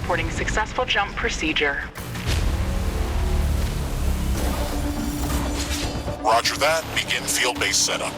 reporting successful jump procedure. Roger that. Begin field base setup.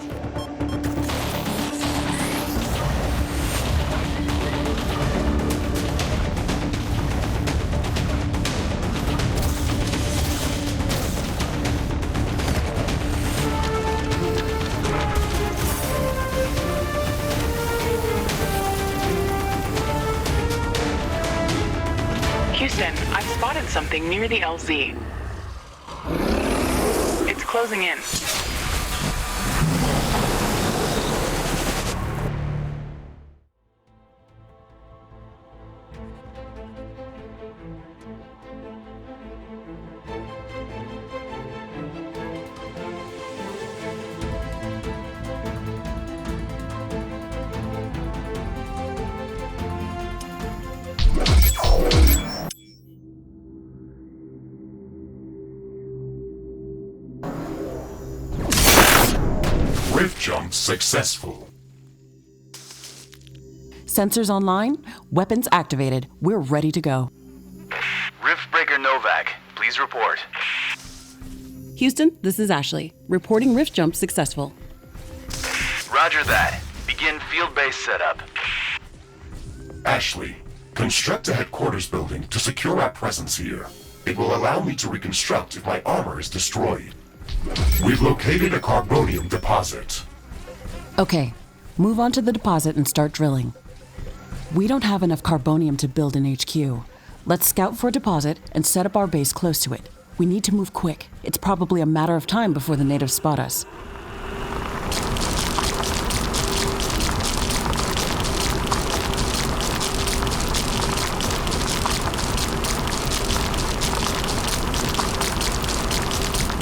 Houston, I've spotted something near the LZ. It's closing in. Rift jump successful. Sensors online, weapons activated. We're ready to go. Riftbreaker Novak, please report. Houston, this is Ashley. Reporting rift jump successful. Roger that. Begin field base setup. Ashley, construct a headquarters building to secure our presence here. It will allow me to reconstruct if my armor is destroyed. We've located a carbonium deposit. Okay, move on to the deposit and start drilling. We don't have enough carbonium to build an HQ. Let's scout for a deposit and set up our base close to it. We need to move quick. It's probably a matter of time before the natives spot us.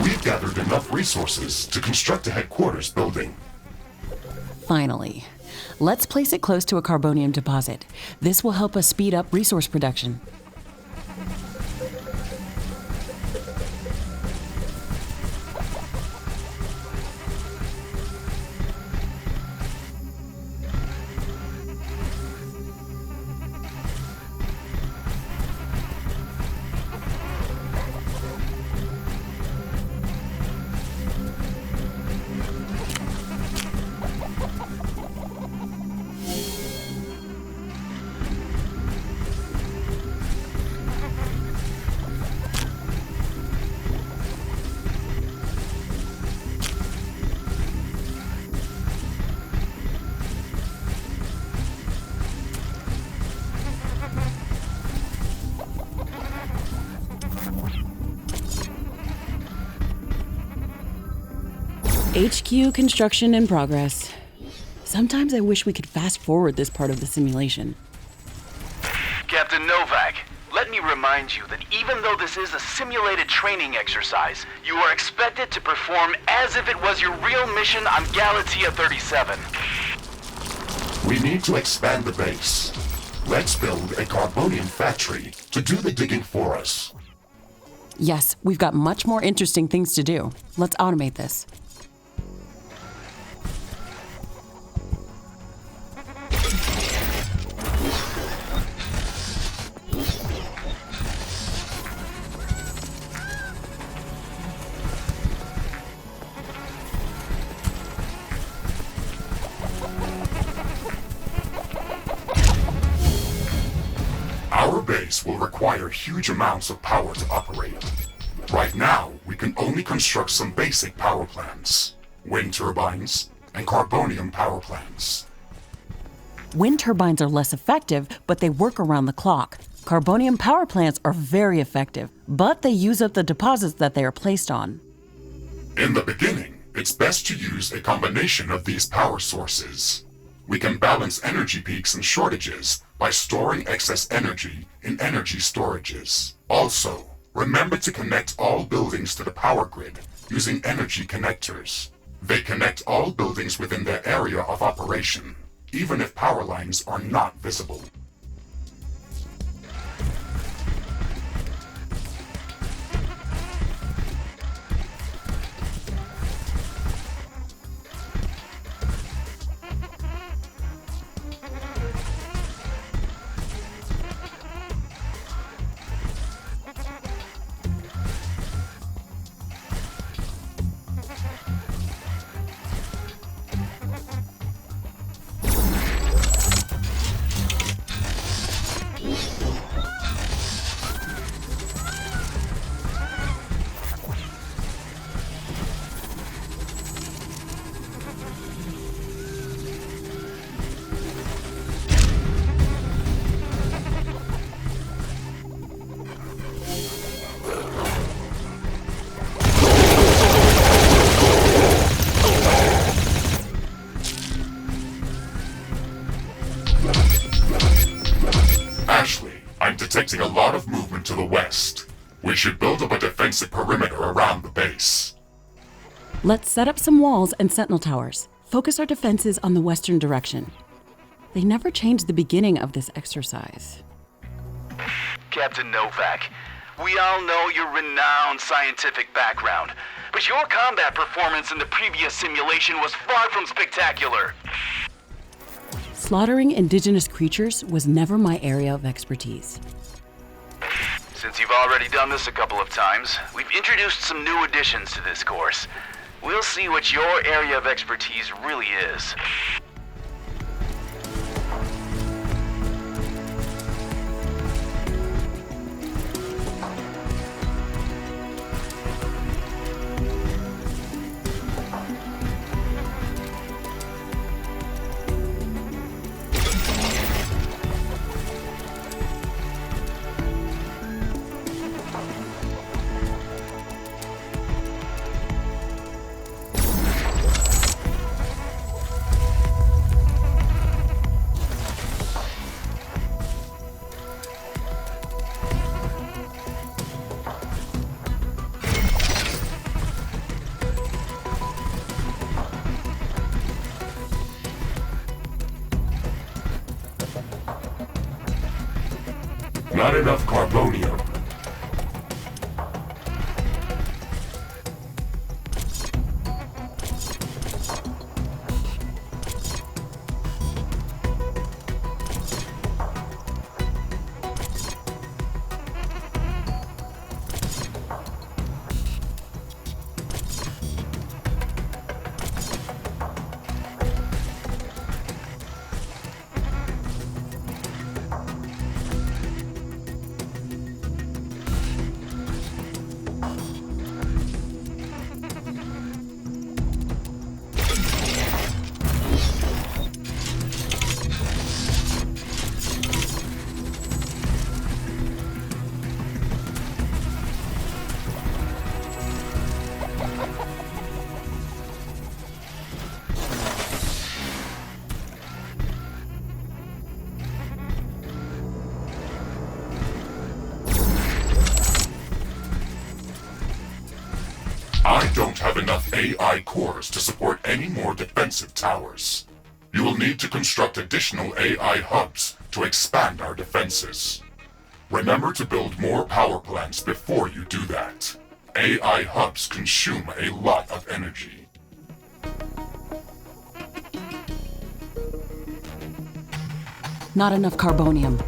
We've gathered enough resources to construct a headquarters building. Finally. Let's place it close to a carbonium deposit. This will help us speed up resource production. HQ construction in progress. Sometimes I wish we could fast forward this part of the simulation. Captain Novak, let me remind you that even though this is a simulated training exercise, you are expected to perform as if it was your real mission on Galatea 37. We need to expand the base. Let's build a carbonium factory to do the digging for us. Yes, we've got much more interesting things to do. Let's automate this. Our base will require huge amounts of power to operate. Right now, we can only construct some basic power plants, wind turbines, and carbonium power plants. Wind turbines are less effective, but they work around the clock. Carbonium power plants are very effective, but they use up the deposits that they are placed on. In the beginning, it's best to use a combination of these power sources. We can balance energy peaks and shortages by storing excess energy in energy storages. Also, remember to connect all buildings to the power grid using energy connectors. They connect all buildings within their area of operation, even if power lines are not visible. detecting a lot of movement to the west. We should build up a defensive perimeter around the base. Let's set up some walls and sentinel towers. Focus our defenses on the western direction. They never changed the beginning of this exercise. Captain Novak, we all know your renowned scientific background, but your combat performance in the previous simulation was far from spectacular. Slaughtering indigenous creatures was never my area of expertise. Since you've already done this a couple of times, we've introduced some new additions to this course. We'll see what your area of expertise really is. Not enough carbonium. I don't have enough AI cores to support any more defensive towers. You will need to construct additional AI hubs to expand our defenses. Remember to build more power plants before you do that. AI hubs consume a lot of energy. Not enough carbonium.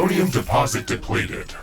Carbonium deposit depleted.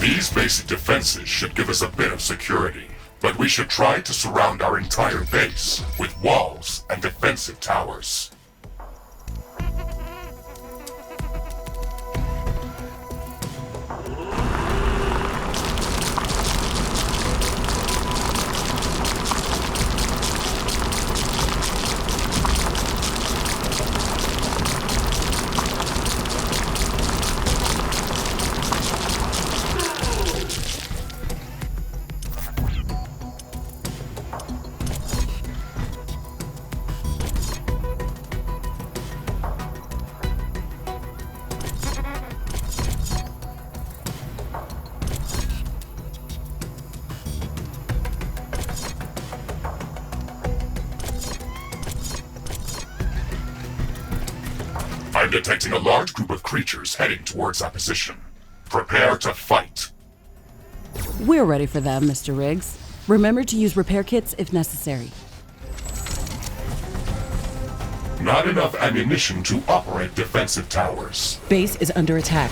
These basic defenses should give us a bit of security, but we should try to surround our entire base with walls and defensive towers. detecting a large group of creatures heading towards our position. Prepare to fight. We're ready for them, Mr. Riggs. Remember to use repair kits if necessary. Not enough ammunition to operate defensive towers. Base is under attack.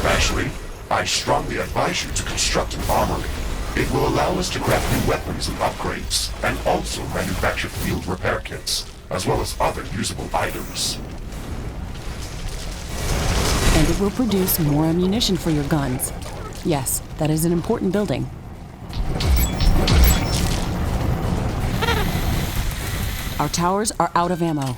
Ashley, I strongly advise you to construct an armory. It will allow us to craft new weapons and upgrades, and also manufacture field repair kits, as well as other usable items. And it will produce more ammunition for your guns. Yes, that is an important building. Our towers are out of ammo.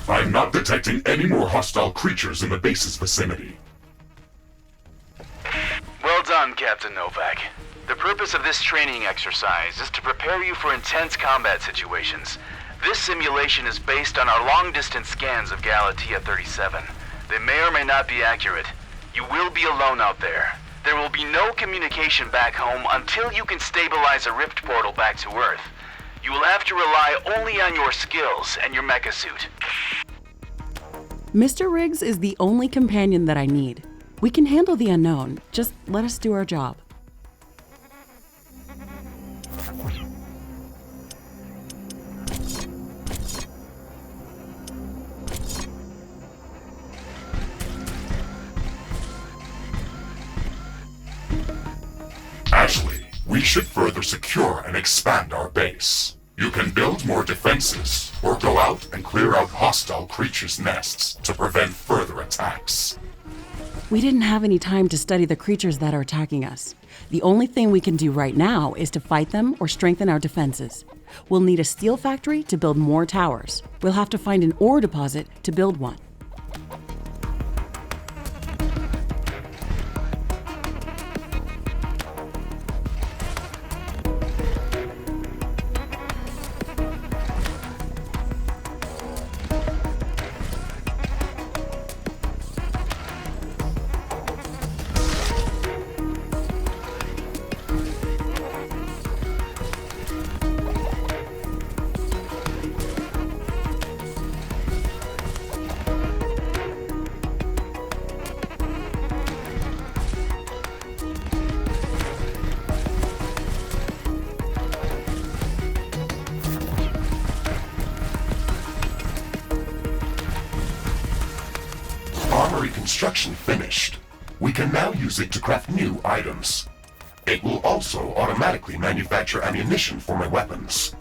I'm not detecting any more hostile creatures in the base's vicinity. Well done, Captain Novak. The purpose of this training exercise is to prepare you for intense combat situations. This simulation is based on our long-distance scans of Galatea 37. They may or may not be accurate. You will be alone out there. There will be no communication back home until you can stabilize a rift portal back to Earth. You will have to rely only on your skills and your Mecha-Suit. Mr. Riggs is the only companion that I need. We can handle the unknown. Just let us do our job. Ashley, we should further secure and expand our base. You can build more defenses, or go out and clear out hostile creatures' nests to prevent further attacks. We didn't have any time to study the creatures that are attacking us. The only thing we can do right now is to fight them or strengthen our defenses. We'll need a steel factory to build more towers. We'll have to find an ore deposit to build one. Armory construction finished. We can now use it to craft new items. It will also automatically manufacture ammunition for my weapons.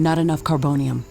Not enough carbonium.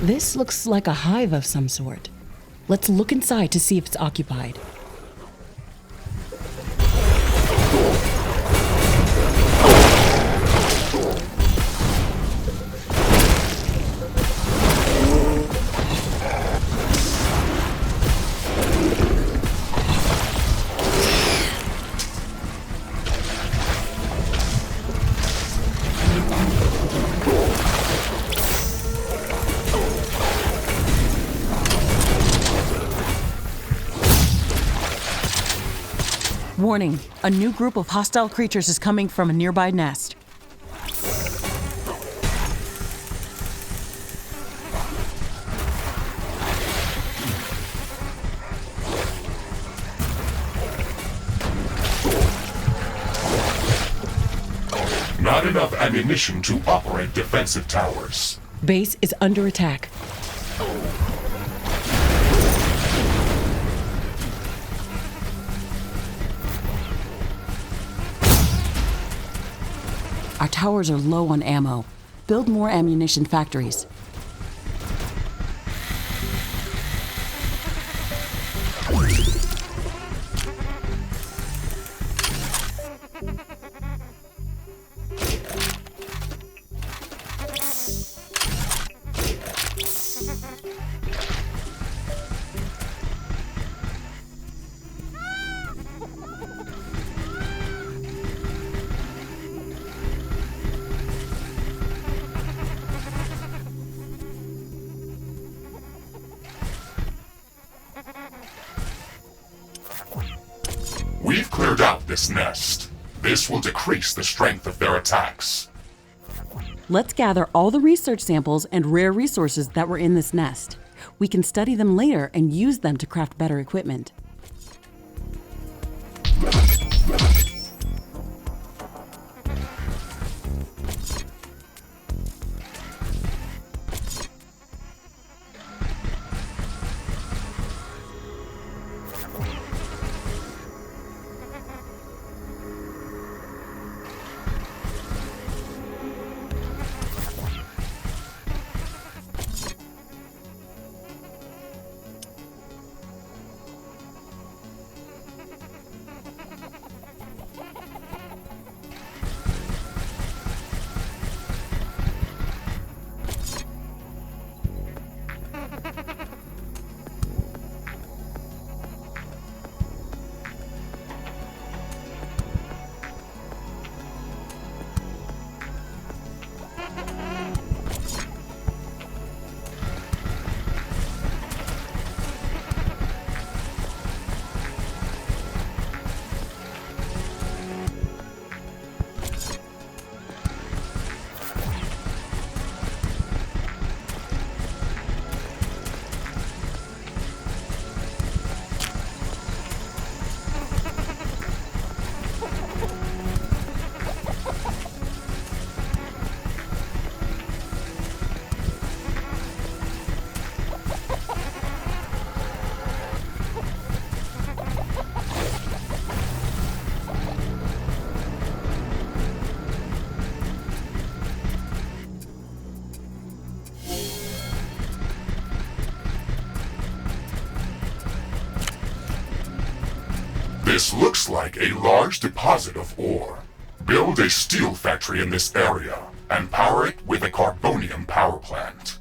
This looks like a hive of some sort. Let's look inside to see if it's occupied. Warning, a new group of hostile creatures is coming from a nearby nest. Not enough ammunition to operate defensive towers. Base is under attack. Our towers are low on ammo. Build more ammunition factories. We've cleared out this nest. This will decrease the strength of their attacks. Let's gather all the research samples and rare resources that were in this nest. We can study them later and use them to craft better equipment. This looks like a large deposit of ore. Build a steel factory in this area and power it with a carbonium power plant.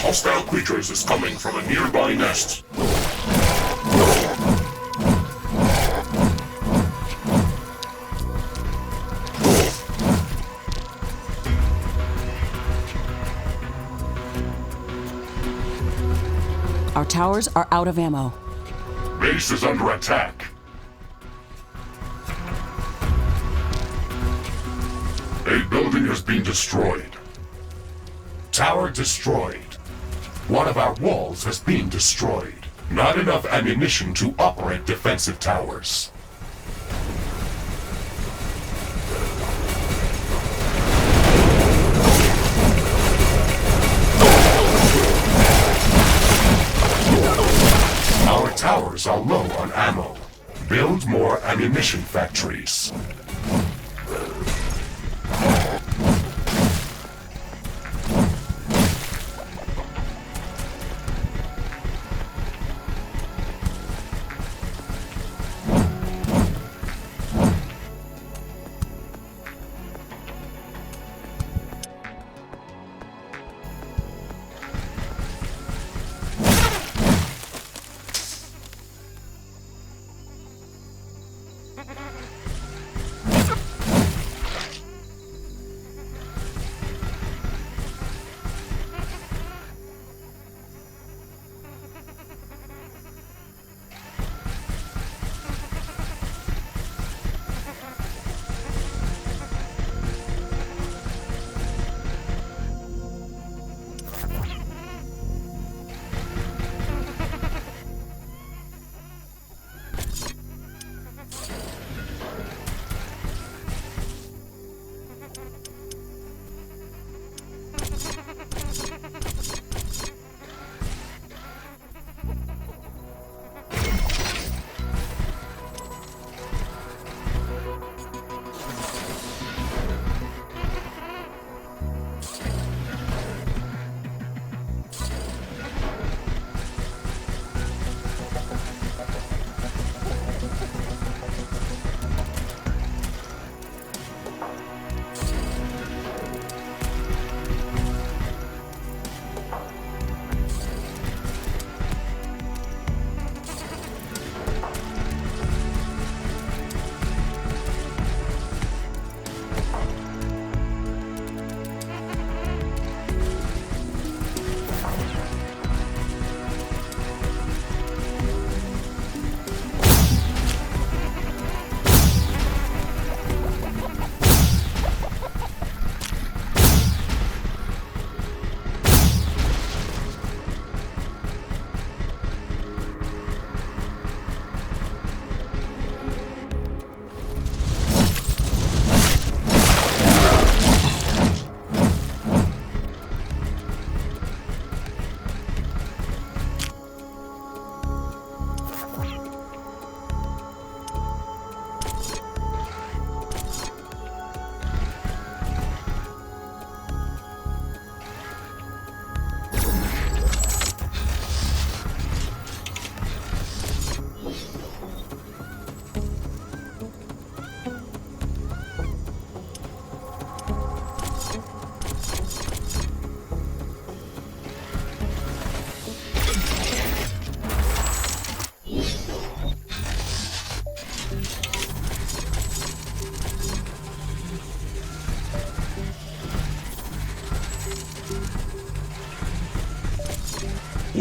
Hostile creatures is coming from a nearby nest. Our towers are out of ammo. Base is under attack. A building has been destroyed. Tower destroyed. One of our walls has been destroyed. Not enough ammunition to operate defensive towers. Our towers are low on ammo. Build more ammunition factories.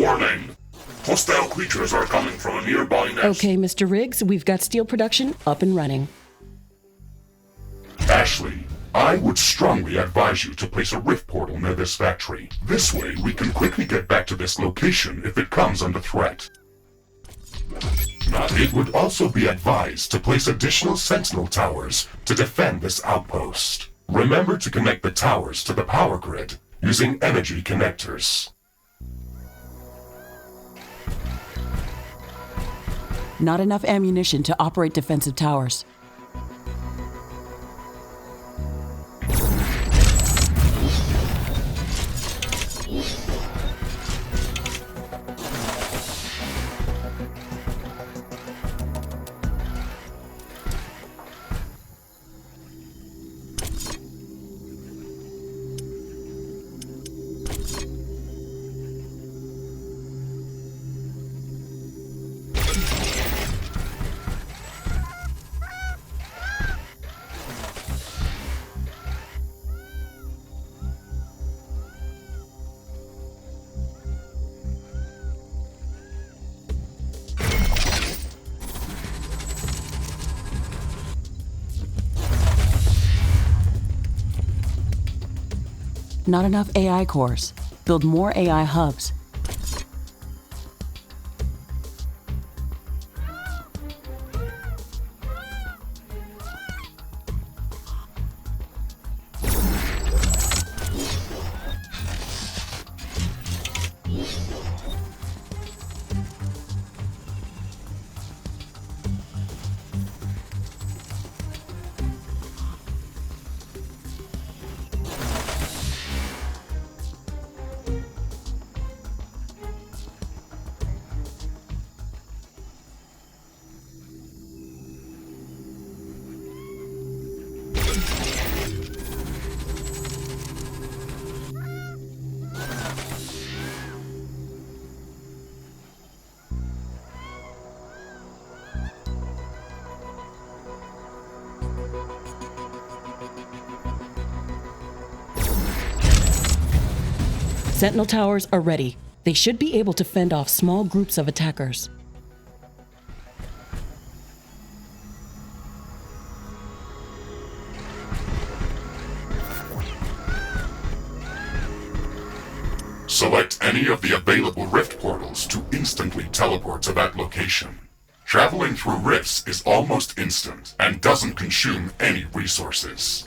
Warning! Hostile creatures are coming from a nearby nest. Okay, Mr. Riggs, we've got steel production up and running. Ashley, I would strongly advise you to place a rift portal near this factory. This way, we can quickly get back to this location if it comes under threat. It would also be advised to place additional sentinel towers to defend this outpost. Remember to connect the towers to the power grid using energy connectors. Not enough ammunition to operate defensive towers. Not enough AI cores. Build more AI hubs. Sentinel towers are ready. They should be able to fend off small groups of attackers. Select any of the available rift portals to instantly teleport to that location. Traveling through rifts is almost instant and doesn't consume any resources.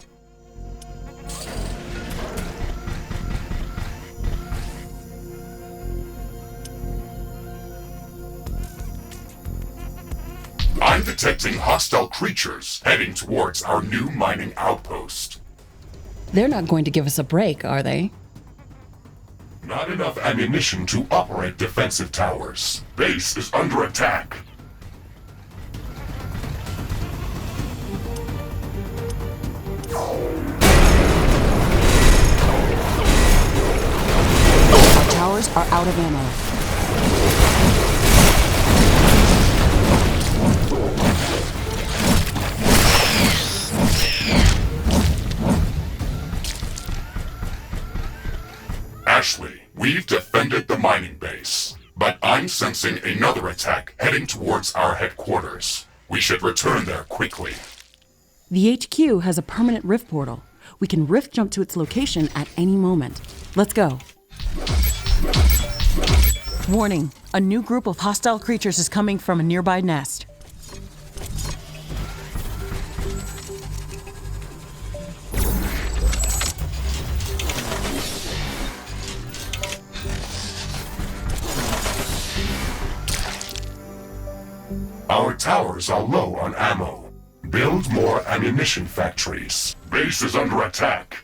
I'm detecting hostile creatures heading towards our new mining outpost. They're not going to give us a break, are they? Not enough ammunition to operate defensive towers. Base is under attack. Our towers are out of ammo. Ashley, we've defended the mining base, but I'm sensing another attack heading towards our headquarters. We should return there quickly. The HQ has a permanent rift portal. We can rift jump to its location at any moment. Let's go. Warning, a new group of hostile creatures is coming from a nearby nest. Our towers are low on ammo. Build more ammunition factories. Base is under attack.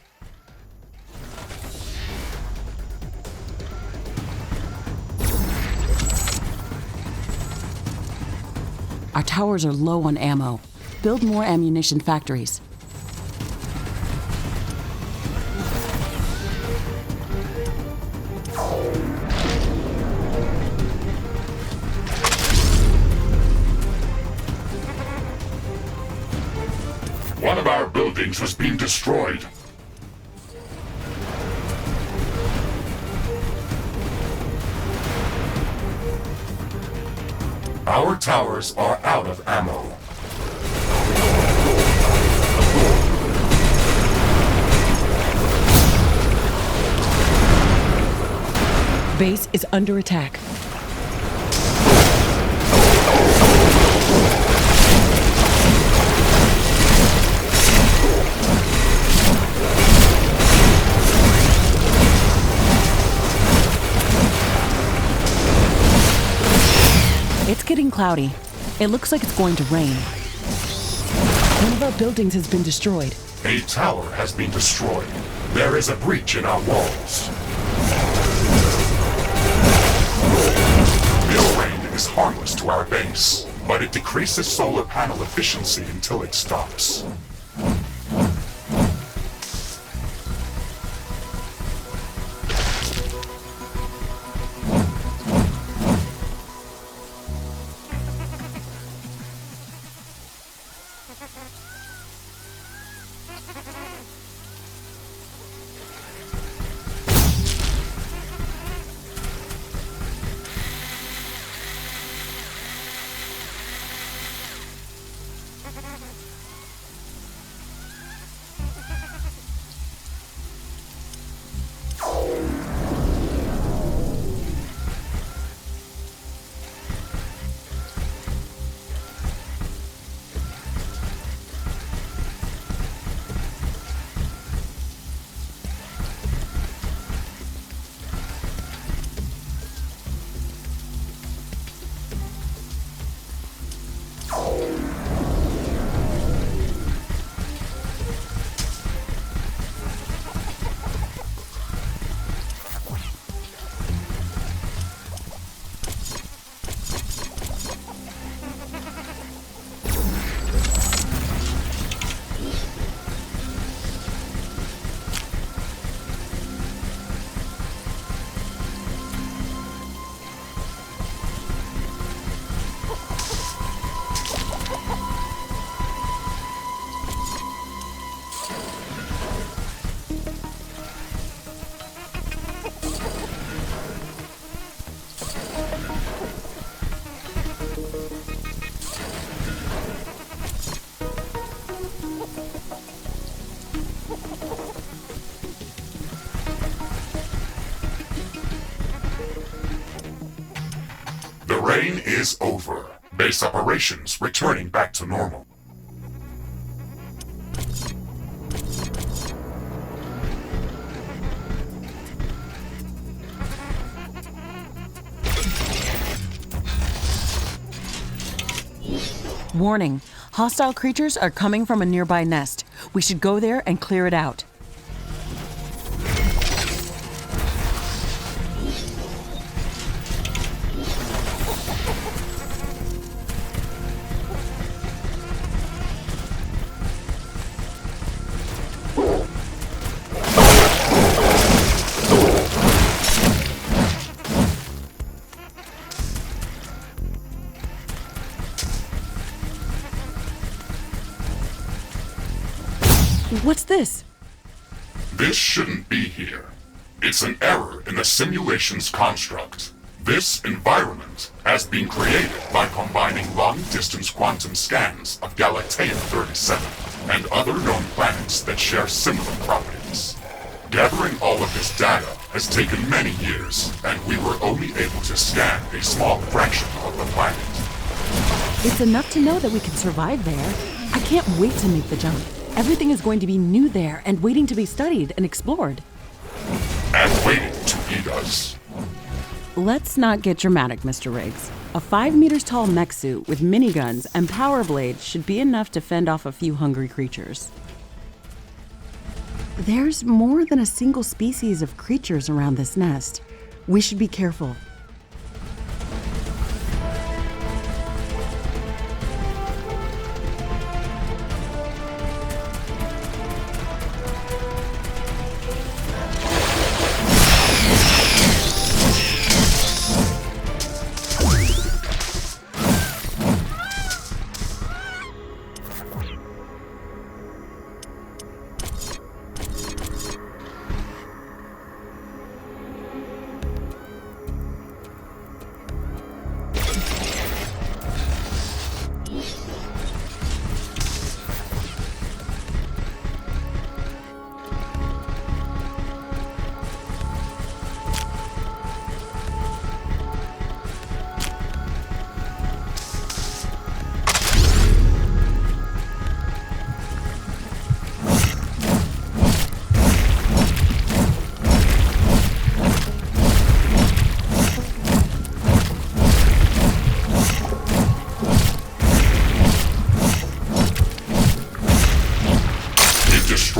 Our towers are low on ammo. Build more ammunition factories. One of our buildings has been destroyed. Our towers are out of ammo. Base is under attack. It's getting cloudy. It looks like it's going to rain. One of our buildings has been destroyed. A tower has been destroyed. There is a breach in our walls. This rain is harmless to our base, but it decreases solar panel efficiency until it stops. The rain is over. Base operations returning back to normal. Warning, hostile creatures are coming from a nearby nest. We should go there and clear it out. What's this? This shouldn't be here. It's an error in the simulation's construct. This environment has been created by combining long-distance quantum scans of Galatea 37 and other known planets that share similar properties. Gathering all of this data has taken many years, and we were only able to scan a small fraction of the planet. It's enough to know that we can survive there. I can't wait to make the jump. Everything is going to be new there and waiting to be studied and explored. And waiting to eat us. Let's not get dramatic, Mr. Riggs. A 5 meters tall Mecha-Suit with miniguns and power blades should be enough to fend off a few hungry creatures. There's more than a single species of creatures around this nest. We should be careful.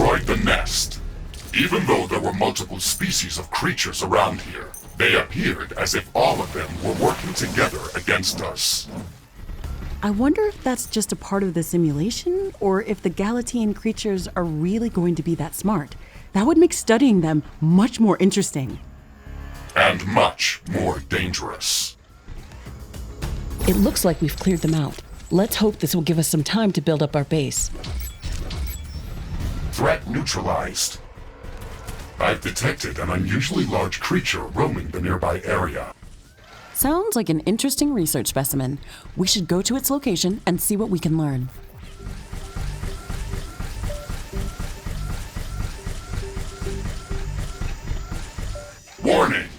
destroyed the nest. Even though there were multiple species of creatures around here, they appeared as if all of them were working together against us. I wonder if that's just a part of the simulation, or if the Galatian creatures are really going to be that smart. That would make studying them much more interesting. And much more dangerous. It looks like we've cleared them out. Let's hope this will give us some time to build up our base. Threat neutralized. I've detected an unusually large creature roaming the nearby area. Sounds like an interesting research specimen. We should go to its location and see what we can learn. Warning!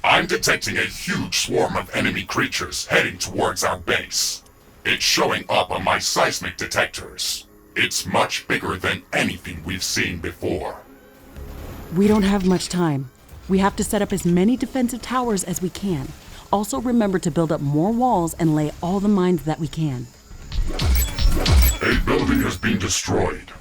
I'm detecting a huge swarm of enemy creatures heading towards our base. It's showing up on my seismic detectors. It's much bigger than anything we've seen before. We don't have much time. We have to set up as many defensive towers as we can. Also remember to build up more walls and lay all the mines that we can. A building has been destroyed.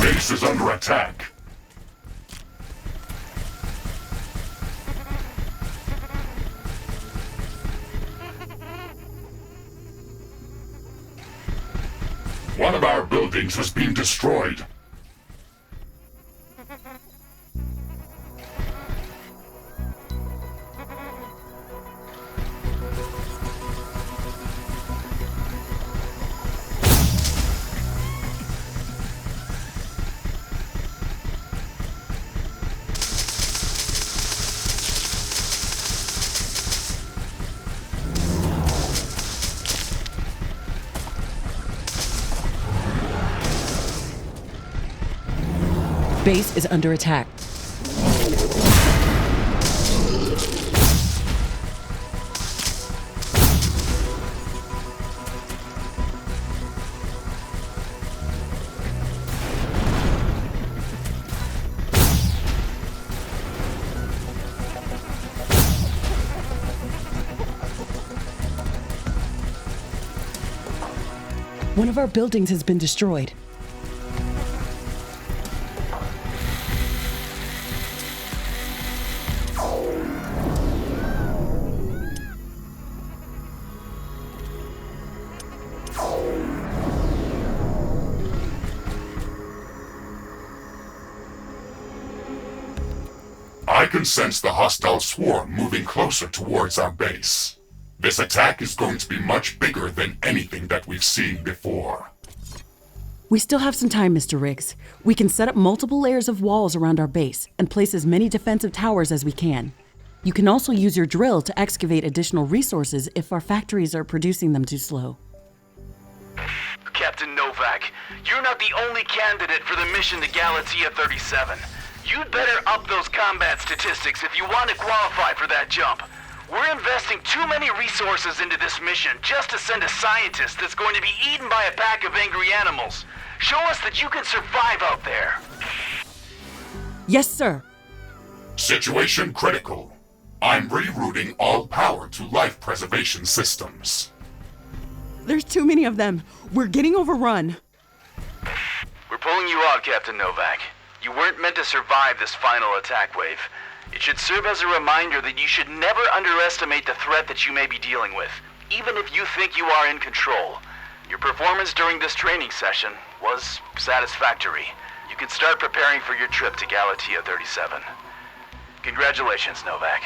Base is under attack. One of our buildings has been destroyed. Base is under attack. One of our buildings has been destroyed. I can sense the hostile swarm moving closer towards our base. This attack is going to be much bigger than anything that we've seen before. We still have some time, Mr. Riggs. We can set up multiple layers of walls around our base and place as many defensive towers as we can. You can also use your drill to excavate additional resources if our factories are producing them too slow. Captain Novak, you're not the only candidate for the mission to Galatia 37. You'd better up those combat statistics if you want to qualify for that jump. We're investing too many resources into this mission just to send a scientist that's going to be eaten by a pack of angry animals. Show us that you can survive out there. Yes, sir. Situation critical. I'm rerouting all power to life preservation systems. There's too many of them. We're getting overrun. We're pulling you out, Captain Novak. You weren't meant to survive this final attack wave. It should serve as a reminder that you should never underestimate the threat that you may be dealing with, even if you think you are in control. Your performance during this training session was satisfactory. You can start preparing for your trip to Galatia 37. Congratulations, Novak.